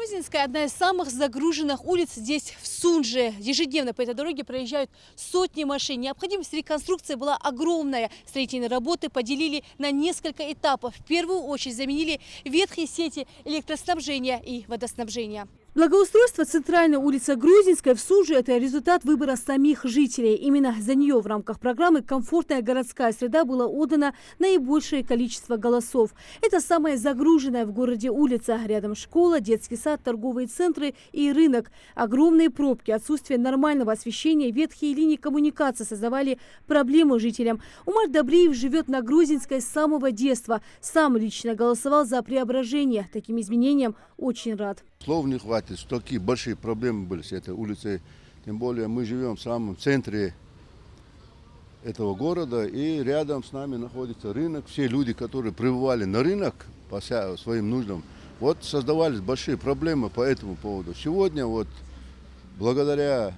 Грузинская – одна из самых загруженных улиц здесь, в Сунже. Ежедневно по этой дороге проезжают сотни машин. Необходимость реконструкции была огромная. Строительные работы поделили на несколько этапов. В первую очередь заменили ветхие сети электроснабжения и водоснабжения. Благоустройство центральной улицы Грузинской в Сунже – это результат выбора самих жителей. Именно за нее в рамках программы «Комфортная городская среда» было отдано наибольшее количество голосов. Это самая загруженная в городе улица. Рядом школа, детский сад, торговые центры и рынок. Огромные пробки, отсутствие нормального освещения, ветхие линии коммуникации создавали проблемы жителям. Умар Добриев живет на Грузинской с самого детства. Сам лично голосовал за преображение. Таким изменениям очень рад. Слов не хватит, что такие большие проблемы были с этой улицей. Тем более мы живем в самом центре этого города, и рядом с нами находится рынок. Все люди, которые прибывали на рынок по своим нуждам, вот создавались большие проблемы по этому поводу. Сегодня вот благодаря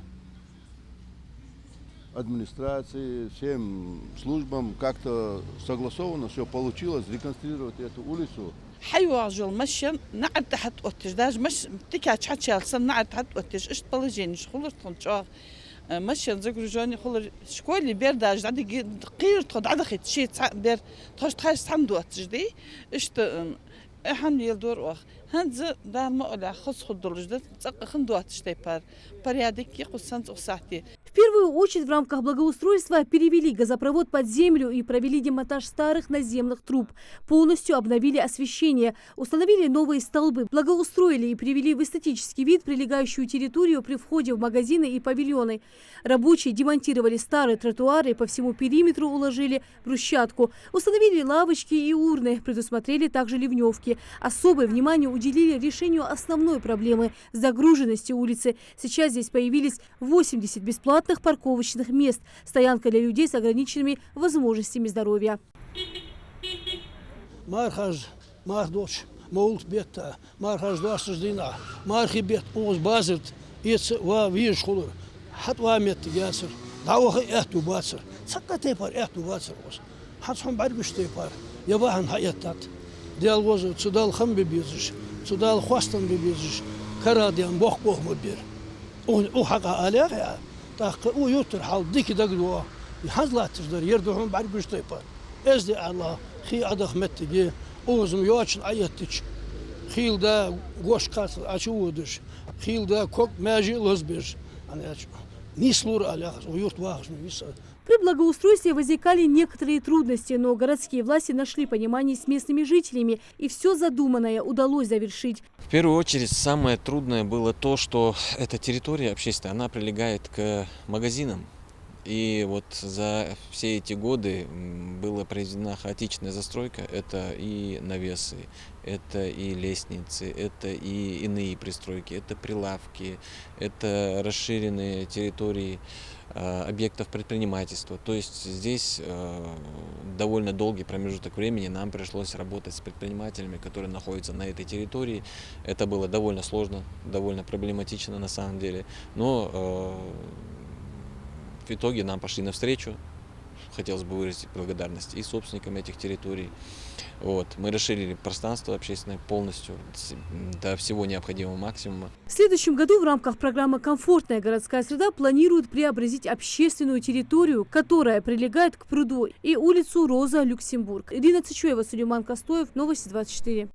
администрации, всем службам как-то согласованно все получилось реконструировать эту улицу. حيواجه المشي نعد تحت أوتش داج مش تكاد حد شالسن نعد تحت أوتش إيش بلجينش خلص تنشاق مشي نذكر جاني خلص شكولي بير داج عندي قير تخد عندك شيء بير تخش تخش سند أوتش دي إيش إحنا يلدور وخ هنز دا ما ألا خص خدولج ده خندو أوتش تيبار بريادك يقص سنت أساعتي. В первую очередь в рамках благоустройства перевели газопровод под землю и провели демонтаж старых наземных труб. Полностью обновили освещение, установили новые столбы, благоустроили и привели в эстетический вид прилегающую территорию при входе в магазины и павильоны. Рабочие демонтировали старые тротуары, по всему периметру уложили брусчатку, установили лавочки и урны, предусмотрели также ливневки. Особое внимание уделили решению основной проблемы – загруженности улицы. Сейчас здесь появились 80 бесплатных парковочных мест, стоянка для людей с ограниченными возможностями здоровья. Мархаж, Мардоч, Маулт Бетта, Мархаж Дасдина, Мархи Бет, Оз Базерт, Ец Ва Вишхулур, Хатвамет Ясер, Дауха Эхту Бацер, Сакатепар Эхту Бацер, Хатхам Барбиштепар, Явахан Хаятат, Диалвозу, Цудал Хамбибизиш, Цудал Хвастан Бибизиш, Карадиан Бог Бохмабир. Ухака Аляха. Так, уютер хал дики дагдуа. Хазлатиш дар ердухун барбиштепар. Эзди Аллах, хи адах меттиги, озум yoçun ayettiç. Хилда гошкас ачуудыш. Хилда кок мәжи лозбеш. Ани ач. Нислур Аллах, уют вахшми виса. При благоустройстве возникали некоторые трудности, но городские власти нашли понимание с местными жителями, и все задуманное удалось завершить. В первую очередь, самое трудное было то, что эта территория общественная, она прилегает к магазинам. И вот за все эти годы была произведена хаотичная застройка. Это и навесы, это и лестницы, это и иные пристройки, это прилавки, это расширенные территории объектов предпринимательства. То есть здесь довольно долгий промежуток времени нам пришлось работать с предпринимателями, которые находятся на этой территории. Это было довольно сложно, довольно проблематично на самом деле. Но в итоге нам пошли навстречу. Хотелось бы выразить благодарность и собственникам этих территорий. Вот. Мы расширили пространство общественное полностью до всего необходимого максимума. В следующем году в рамках программы «Комфортная городская среда» планируют преобразить общественную территорию, которая прилегает к пруду, и улицу Роза Люксембург. Ирина Цичуева, Сулейман Костоев, Новости 24.